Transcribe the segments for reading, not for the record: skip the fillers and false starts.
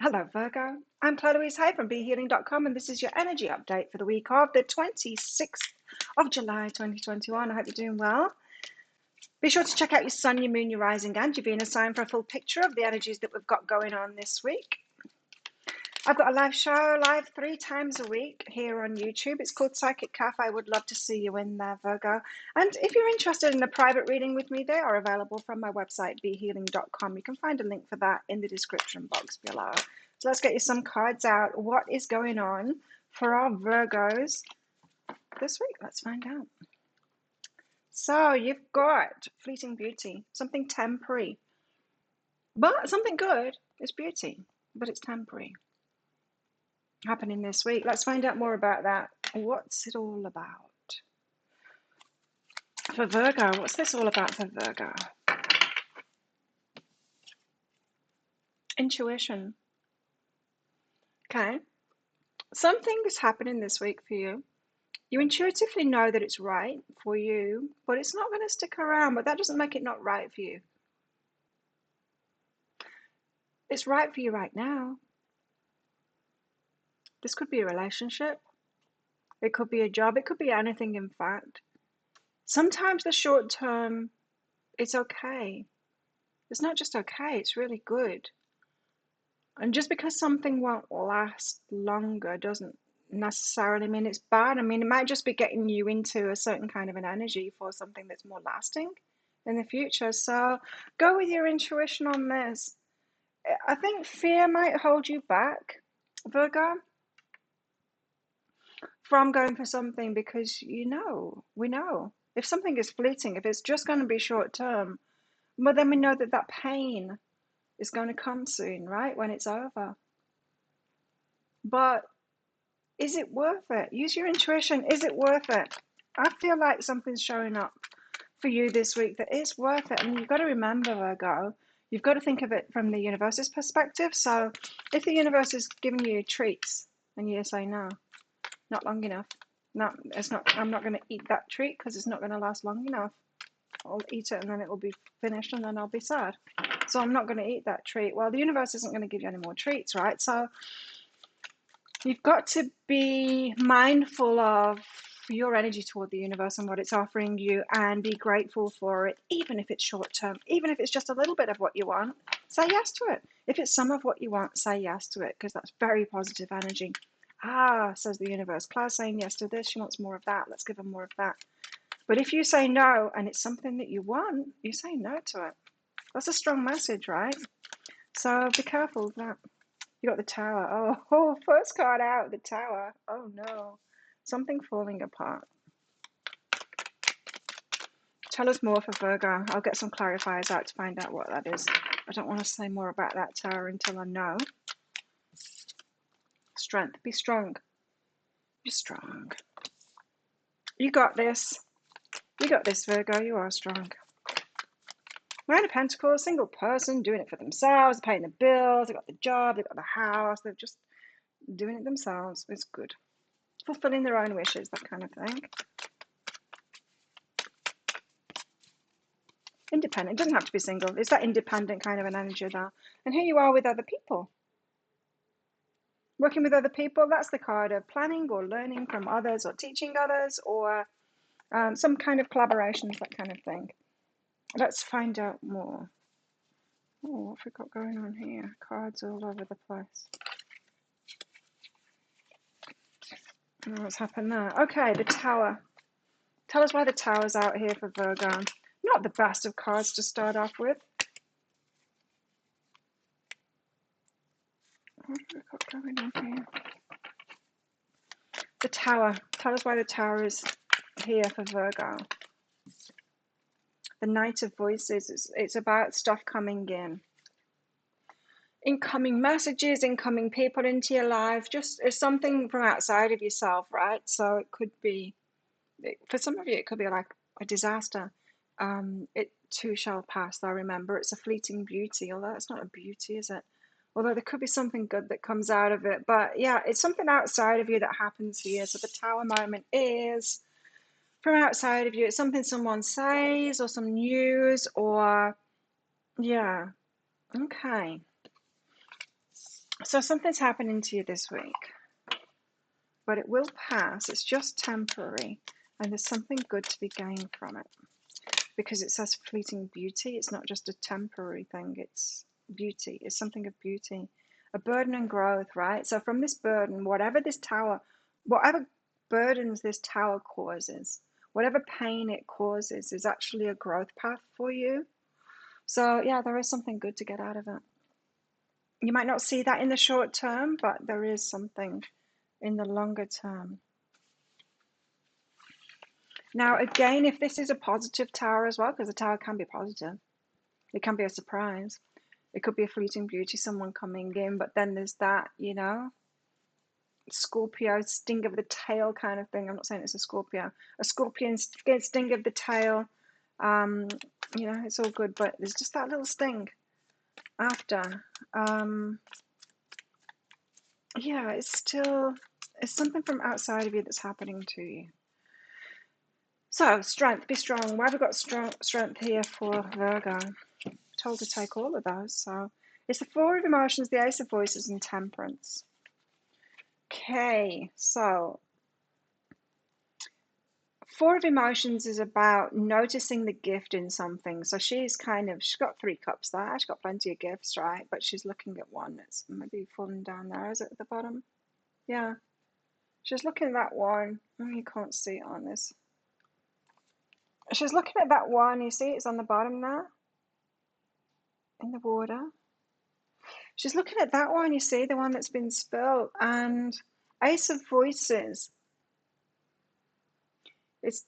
Hello, Virgo. I'm Claire Louise Hay from BeHealing.com, and this is your energy update for the week of the 26th of July 2021. I hope you're doing well. Be sure to check out your sun, your moon, your rising, and your Venus sign for a full picture of the energies that we've got going on this week. I've got a live show live 3 times a week here on YouTube. It's called Psychic Cafe. I would love to see you in there, Virgo. And if you're interested in a private reading with me, they are available from my website, BeHealing.com. You can find a link for that in the description box below. So let's get you some cards out. What is going on for our Virgos this week? Let's find out. So you've got fleeting beauty, something temporary, but something good. It's beauty, but it's temporary. Happening this week. Let's find out more about that. What's it all about? For Virgo, what's this all about for Virgo? Intuition. Okay. Something is happening this week for you. You intuitively know that it's right for you, but it's not going to stick around, but that doesn't make it not right for you. It's right for you right now. This could be a relationship. It could be a job. It could be anything, in fact. Sometimes the short term, it's okay. It's not just okay, it's really good. And just because something won't last longer doesn't necessarily mean it's bad. I mean, it might just be getting you into a certain kind of an energy for something that's more lasting in the future. So go with your intuition on this. I think fear might hold you back, Virgo, from going for something because we know if something is fleeting, if it's just going to be short term, well, then we know that that pain is going to come soon, right? When it's over. But is it worth it? Use your intuition. Is it worth it? I feel like something's showing up for you this week that is worth it. And you've got to remember, Virgo, you've got to think of it from the universe's perspective. So if the universe is giving you treats and you say, no, not long enough. No, it's not. I'm not going to eat that treat because it's not going to last long enough. I'll eat it and then it will be finished and then I'll be sad. So I'm not going to eat that treat. Well, the universe isn't going to give you any more treats, right? So you've got to be mindful of your energy toward the universe and what it's offering you and be grateful for it, even if it's short term, even if it's just a little bit of what you want, say yes to it. If it's some of what you want, say yes to it because that's very positive energy. Ah, says the universe, Claire's saying yes to this. She wants more of that. Let's give her more of that. But if you say no and it's something that you want, you say no to it. That's a strong message, right? So be careful of that. You got the Tower. Oh, first card out, the Tower. Oh no, something falling apart. Tell us more for Virgo. I'll get some clarifiers out to find out what that is. I don't want to say more about that Tower until I know. Strength. Be strong. Be strong. You got this. You got this, Virgo. You are strong. Nine of Pentacles, single person doing it for themselves, paying the bills, they've got the job, they've got the house, they're just doing it themselves. It's good. Fulfilling their own wishes, that kind of thing. Independent. It doesn't have to be single. It's that independent kind of an energy there. And here you are with other people. Working with other people, that's the card of planning or learning from others or teaching others or some kind of collaborations, that kind of thing. Let's find out more. Oh, what have we got going on here? Cards all over the place. Oh, what's happened there? Okay, the Tower. Tell us why the Tower's out here for Virgo. Not the best of cards to start off with. What have we got going on here? The Tower. Tell us why the Tower is here for Virgo. The Knight of Voices. It's about stuff coming in. Incoming messages, incoming people into your life. Just it's something from outside of yourself, right? So it could be, for some of you, it could be like a disaster. It too shall pass, though, remember. It's a fleeting beauty, although it's not a beauty, is it? Although there could be something good that comes out of it. But yeah, it's something outside of you that happens here. So the Tower moment is from outside of you. It's something someone says or some news or, yeah. Okay. So something's happening to you this week, but it will pass. It's just temporary, and there's something good to be gained from it, because it says fleeting beauty. It's not just a temporary thing, it's beauty. It's something of beauty, a burden and growth, right? So from this burden, whatever burdens this tower causes, whatever pain it causes, is actually a growth path for you. So yeah, there is something good to get out of it. You might not see that in the short term, but there is something in the longer term. Now, again, if this is a positive tower as well, because the tower can be positive, it can be a surprise. It could be a fleeting beauty, someone coming in, but then there's that, Scorpio sting of the tail kind of thing. I'm not saying it's a Scorpio. A scorpion sting of the tail. Um, it's all good, but there's just that little sting after. Yeah, it's something from outside of you that's happening to you. So, strength, be strong. Why have we got strength here for Virgo? Told to take all of those. So, it's the Four of Emotions, the Ace of Voices, and Temperance. Okay, so Four of Emotions is about noticing the gift in something. So she's got 3 cups there. She's got plenty of gifts, right? But she's looking at one that's maybe falling down there. Is it at the bottom? Yeah. She's looking at that one. Oh, you can't see it on this. She's looking at that one. You see it's on the bottom there in the water. She's looking at that one. You see the one that's been spilled. And Ace of Voices.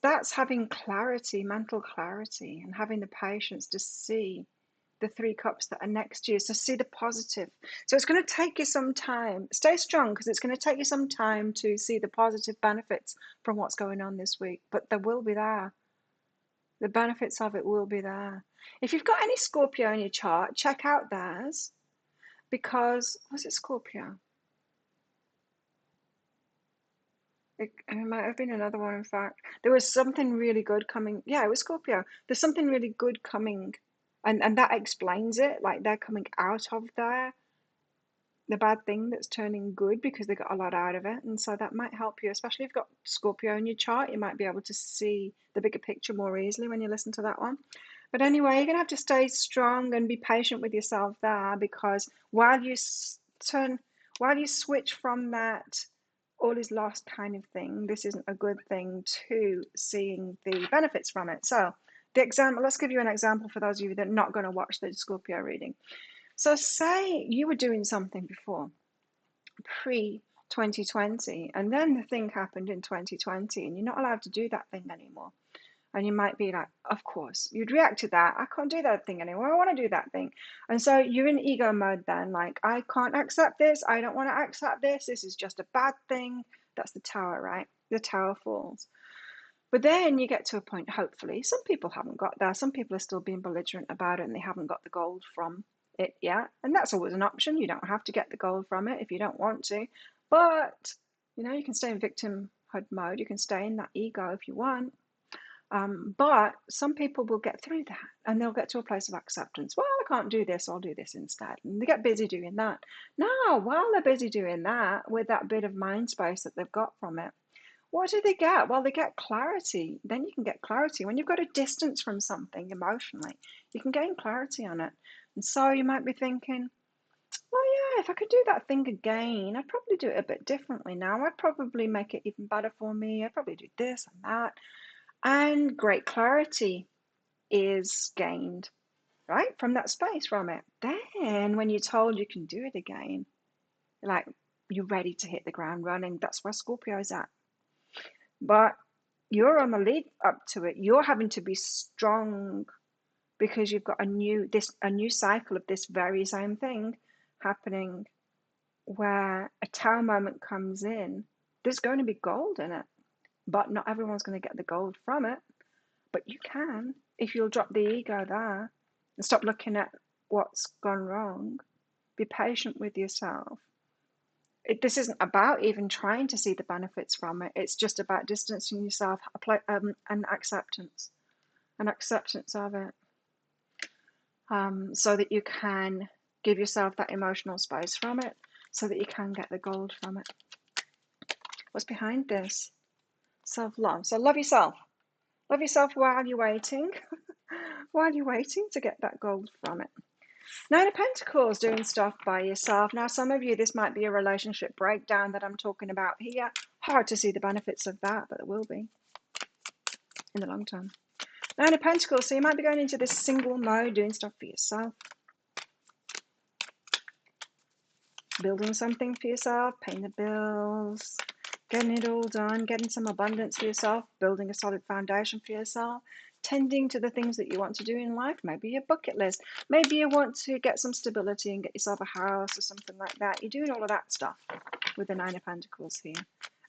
That's having clarity, mental clarity, and having the patience to see the 3 cups that are next to you. So see the positive. So it's going to take you some time. Stay strong, because it's going to take you some time to see the positive benefits from what's going on this week. But they will be there. The benefits of it will be there. If you've got any Scorpio in your chart, check out theirs, because was it Scorpio? It might have been another one, in fact. There was something really good coming. Yeah, it was Scorpio. There's something really good coming. And that explains it. Like, they're coming out of the bad thing that's turning good, because they got a lot out of it. And so that might help you, especially if you've got Scorpio in your chart. You might be able to see the bigger picture more easily when you listen to that one. But anyway, you're going to have to stay strong and be patient with yourself there, because while you switch from that all is lost kind of thing, this isn't a good thing, to seeing the benefits from it. So let's give you an example for those of you that are not going to watch the Scorpio reading. So say you were doing something before, pre-2020, and then the thing happened in 2020, and you're not allowed to do that thing anymore. And you might be like, of course, you'd react to that. I can't do that thing anymore. I want to do that thing. And so you're in ego mode then, like, I can't accept this. I don't want to accept this. This is just a bad thing. That's the tower, right? The tower falls. But then you get to a point, hopefully, some people haven't got there. Some people are still being belligerent about it, and they haven't got the gold from it yet. And that's always an option. You don't have to get the gold from it if you don't want to. But, you can stay in victimhood mode. You can stay in that ego if you want. But some people will get through that, and they'll get to a place of acceptance. Well, I can't do this, I'll do this instead. And they get busy doing that. Now, while they're busy doing that, with that bit of mind space that they've got from it, what do they get? Well, they get clarity. Then you can get clarity. When you've got a distance from something emotionally, you can gain clarity on it. And so you might be thinking, well, yeah, if I could do that thing again, I'd probably do it a bit differently now. I'd probably make it even better for me. I'd probably do this and that. And great clarity is gained, right, from that space, from it. Then when you're told you can do it again, like, you're ready to hit the ground running. That's where Scorpio is at. But you're on the lead up to it. You're having to be strong, because you've got a new cycle of this very same thing happening, where a tower moment comes in. There's going to be gold in it, but not everyone's going to get the gold from it. But you can, if you'll drop the ego there and stop looking at what's gone wrong. Be patient with yourself. This isn't about even trying to see the benefits from it. It's just about distancing yourself, and acceptance of it, so that you can give yourself that emotional space from it, so that you can get the gold from it. What's behind this? Self-love. So love yourself. Love yourself while you're waiting. While you're waiting to get that gold from it. Nine of Pentacles, doing stuff by yourself. Now, some of you, this might be a relationship breakdown that I'm talking about here. Hard to see the benefits of that, but it will be in the long term. Nine of Pentacles, so you might be going into this single mode, doing stuff for yourself. Building something for yourself, paying the bills, getting it all done, getting some abundance for yourself, building a solid foundation for yourself, tending to the things that you want to do in life, maybe your bucket list. Maybe you want to get some stability and get yourself a house or something like that. You're doing all of that stuff with the Nine of Pentacles here.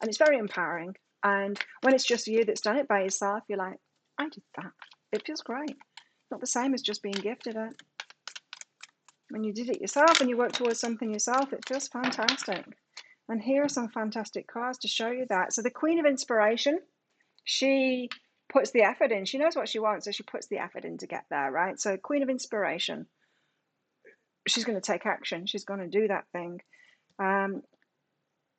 And it's very empowering. And when it's just you that's done it by yourself, you're like, I did that. It feels great. Not the same as just being gifted it. When you did it yourself and you work towards something yourself, it feels fantastic. And here are some fantastic cards to show you that. So the Queen of Inspiration, she puts the effort in. She knows what she wants, so she puts the effort in to get there, right? So Queen of Inspiration, she's going to take action. She's going to do that thing.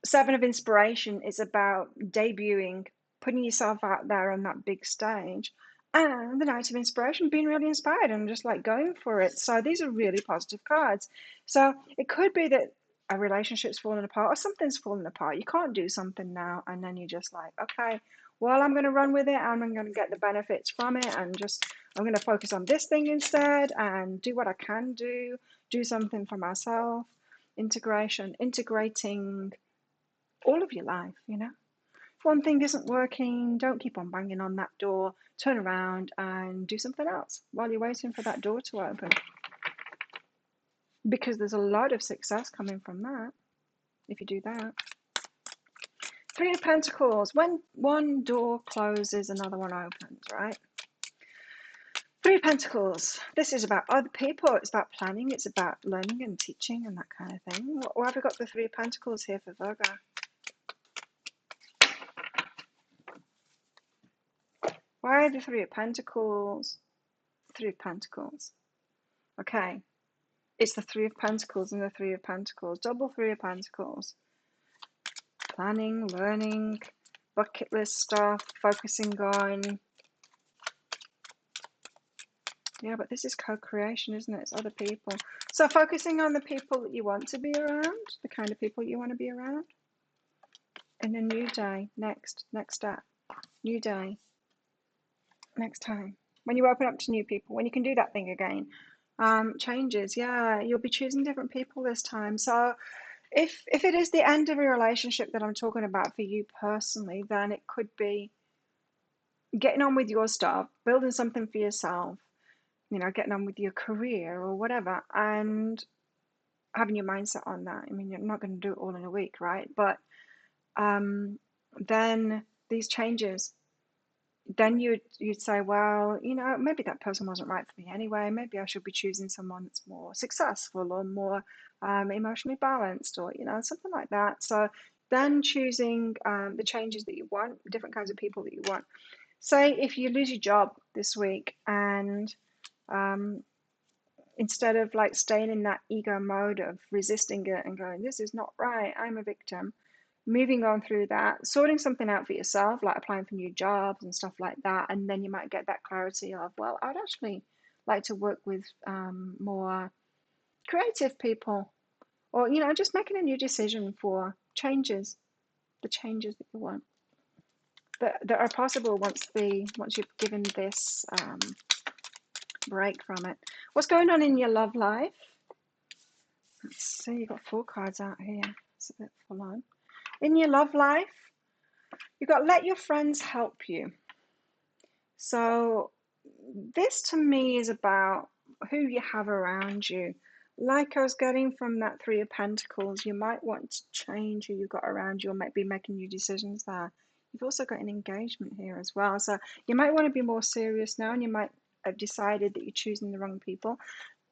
Seven of Inspiration is about debuting, putting yourself out there on that big stage. And the Knight of Inspiration, being really inspired and just like going for it. So these are really positive cards. So it could be that a relationship's falling apart or something's falling apart. You can't do something now and then you're just like, okay, well, I'm going to run with it and I'm going to get the benefits from it and just, I'm going to focus on this thing instead and do what I can do something for myself. Integrating all of your life, you know. If one thing isn't working, don't keep on banging on that door. Turn around and do something else while you're waiting for that door to open. Because there's a lot of success coming from that if you do that. Three of Pentacles. When one door closes, another one opens, right? Three of Pentacles. This is about other people. It's about planning. It's about learning and teaching and that kind of thing. Why have we got the Three of Pentacles here for Virgo? Why the Three of Pentacles? Three of Pentacles. Okay. It's the Three of Pentacles and the Three of Pentacles. Double Three of Pentacles. Planning, learning, bucket list stuff, focusing on. Yeah, but this is co-creation, isn't it? It's other people. So focusing on the people that you want to be around, the kind of people you want to be around. And a new day, next step, new day, next time. When you open up to new people, when you can do that thing again, changes. Yeah, you'll be choosing different people this time. So if it is the end of a relationship that I'm talking about for you personally, then it could be getting on with your stuff, building something for yourself, you know, getting on with your career or whatever, and having your mindset on that. I mean, you're not going to do it all in a week, right? But then these changes, then you'd say, well, you know, maybe that person wasn't right for me anyway. Maybe I should be choosing someone that's more successful or more emotionally balanced, or you know, something like that. So then choosing the changes that you want, different kinds of people that you want. Say if you lose your job this week and instead of like staying in that ego mode of resisting it and going, this is not right, I'm a victim, moving on through that, sorting something out for yourself, like applying for new jobs and stuff like that. And then you might get that clarity of, well, I'd actually like to work with more creative people, or, you know, just making a new decision for changes, the changes that you want that are possible once you've given this break from it. What's going on in your love life? Let's see, you've got 4 cards out here. It's a bit full on. In your love life, you've got let your friends help you. So this to me is about who you have around you. Like I was getting from that Three of Pentacles, you might want to change who you've got around you or might be making new decisions there. You've also got an engagement here as well. So you might want to be more serious now, and you might have decided that you're choosing the wrong people.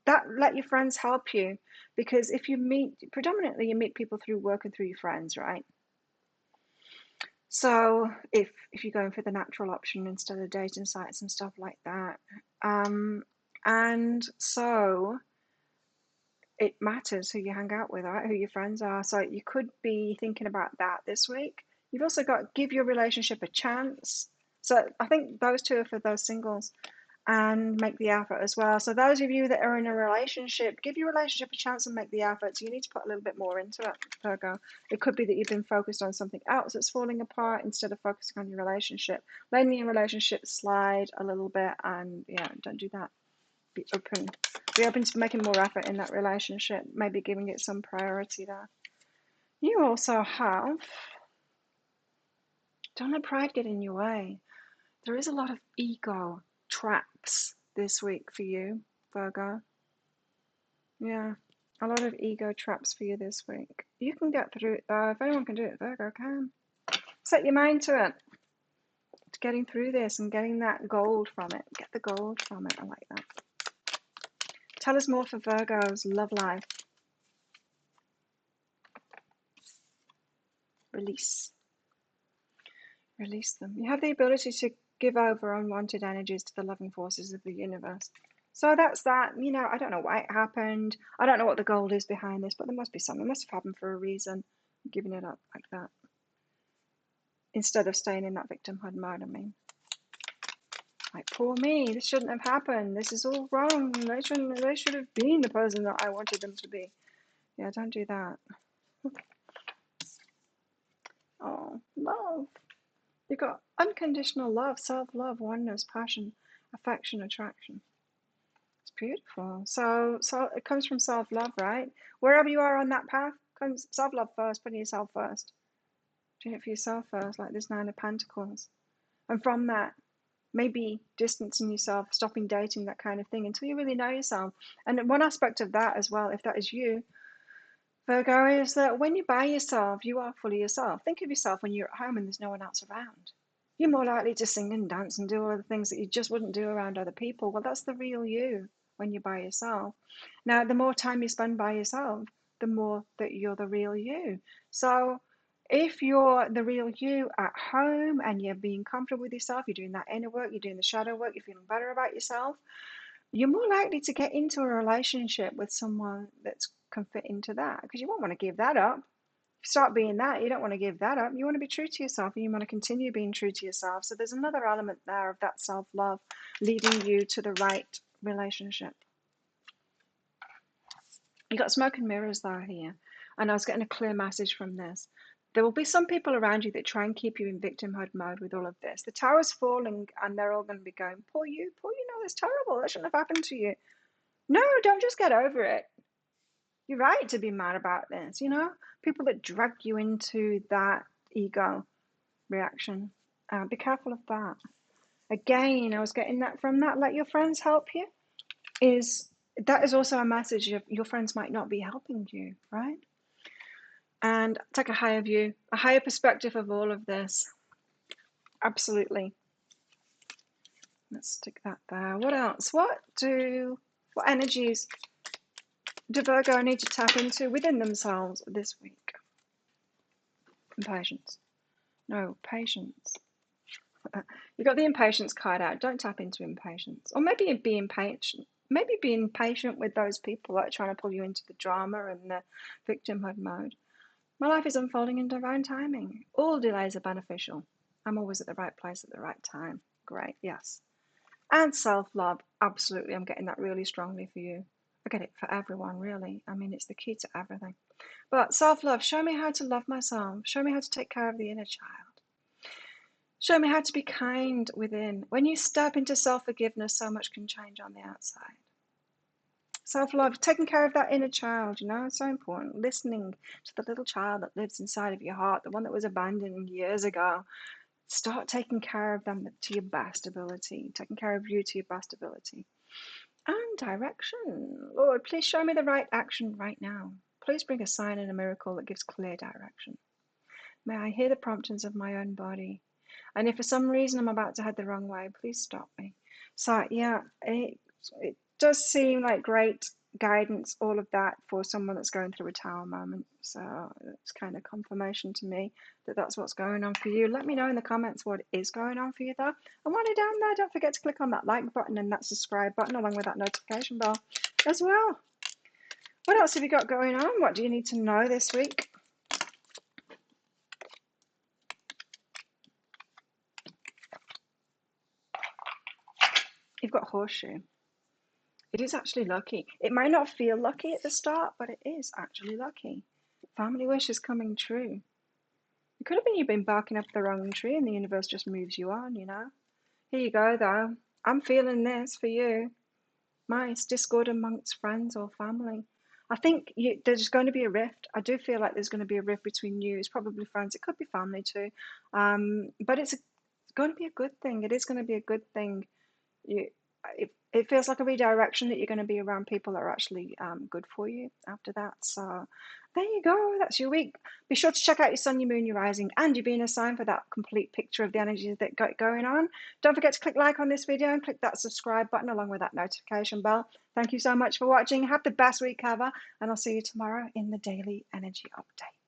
That let your friends help you, because if you predominantly you meet people through work and through your friends, right? So if you're going for the natural option instead of dating sites and stuff like that, and so it matters who you hang out with, right? Who your friends are. So you could be thinking about that this week. You've also got to give your relationship a chance. So I think those two are for those singles, and make the effort as well. So those of you that are in a relationship, give your relationship a chance and make the effort. So you need to put a little bit more into it, Virgo. It could be that you've been focused on something else that's falling apart instead of focusing on your relationship. Letting your relationship slide a little bit, and yeah, don't do that. Be open. Be open to making more effort in that relationship, maybe giving it some priority there. You also have, don't let pride get in your way. There is a lot of ego traps this week for you, Virgo. Yeah, a lot of ego traps for you this week. You can get through it though. If anyone can do it, Virgo can. Set your mind to it. To getting through this and getting that gold from it. Get the gold from it. I like that. Tell us more for Virgo's love life. Release. Release them. You have the ability to give over unwanted energies to the loving forces of the universe. So that's that. You know, I don't know why it happened. I don't know what the goal is behind this, but there must be something. It must have happened for a reason. I'm giving it up like that. Instead of staying in that victimhood mode, I mean. Like, poor me, this shouldn't have happened. This is all wrong. They should have been the person that I wanted them to be. Yeah, don't do that. Oh, love. You've got unconditional love, self-love, oneness, passion, affection, attraction. It's beautiful. So it comes from self-love, right? Wherever you are on that path, comes self-love first, putting yourself first. Doing it for yourself first, like this Nine of Pentacles. And from that, maybe distancing yourself, stopping dating, that kind of thing, until you really know yourself. And one aspect of that as well, if that is you, Virgo, is that when you're by yourself, you are fully yourself. Think of yourself when you're at home and there's no one else around. You're more likely to sing and dance and do all the things that you just wouldn't do around other people. Well, that's the real you when you're by yourself. Now, the more time you spend by yourself, the more that you're the real you. So if you're the real you at home and you're being comfortable with yourself, you're doing that inner work, you're doing the shadow work, you're feeling better about yourself, you're more likely to get into a relationship with someone that can fit into that, because you won't want to give that up. Start being that, you don't want to give that up. You want to be true to yourself, and you want to continue being true to yourself. So there's another element there of that self-love leading you to the right relationship. You got smoke and mirrors though here, and I was getting a clear message from this. There will be some people around you that try and keep you in victimhood mode with all of this. The tower's falling and they're all going to be going, poor you, no, that's terrible, that shouldn't have happened to you. No, don't just get over it. You're right to be mad about this, you know? People that drag you into that ego reaction. Be careful of that. Again, I was getting that from that. Let your friends help you. That is also a message of your friends might not be helping you, right? And take a higher view, a higher perspective of all of this. Absolutely. Let's stick that there. What else? What energies do Virgo need to tap into within themselves this week? Impatience. No, patience. You got the impatience card out. Don't tap into impatience. Or maybe be impatient. Maybe be impatient with those people that are trying to pull you into the drama and the victimhood mode. My life is unfolding in divine timing. All delays are beneficial. I'm always at the right place at the right time. Great, yes. And self-love, absolutely. I'm getting that really strongly for you. I get it for everyone, really. I mean, it's the key to everything. But self-love, show me how to love myself. Show me how to take care of the inner child. Show me how to be kind within. When you step into self-forgiveness, so much can change on the outside. Self-love, taking care of that inner child, you know, it's so important. Listening to the little child that lives inside of your heart, the one that was abandoned years ago. Start taking care of them to your best ability, taking care of you to your best ability. And direction. Lord, please show me the right action right now. Please bring a sign and a miracle that gives clear direction. May I hear the promptings of my own body. And if for some reason I'm about to head the wrong way, please stop me. So yeah, it does seem like great guidance, all of that, for someone that's going through a tower moment. So it's kind of confirmation to me that that's what's going on for you. Let me know in the comments what is going on for you though. And while you're down there, don't forget to click on that like button and that subscribe button along with that notification bell as well. What else have you got going on? What do you need to know this week? You've got horseshoe. It is actually lucky. It might not feel lucky at the start, but it is actually lucky. Family wish is coming true. It could have been you've been barking up the wrong tree and the universe just moves you on, you know? Here you go, though. I'm feeling this for you. Mice, discord amongst friends or family. I think there's going to be a rift. I do feel like there's going to be a rift between you. It's probably friends. It could be family too. But it's going to be a good thing. It is going to be a good thing. You, it feels like a redirection that you're going to be around people that are actually good for you after that. So there you go. That's your week. Be sure to check out your sun, your moon, your rising, and your Venus sign for that complete picture of the energies that got going on. Don't forget to click like on this video and click that subscribe button along with that notification bell. Thank you so much for watching. Have the best week ever, and I'll see you tomorrow in the daily energy update.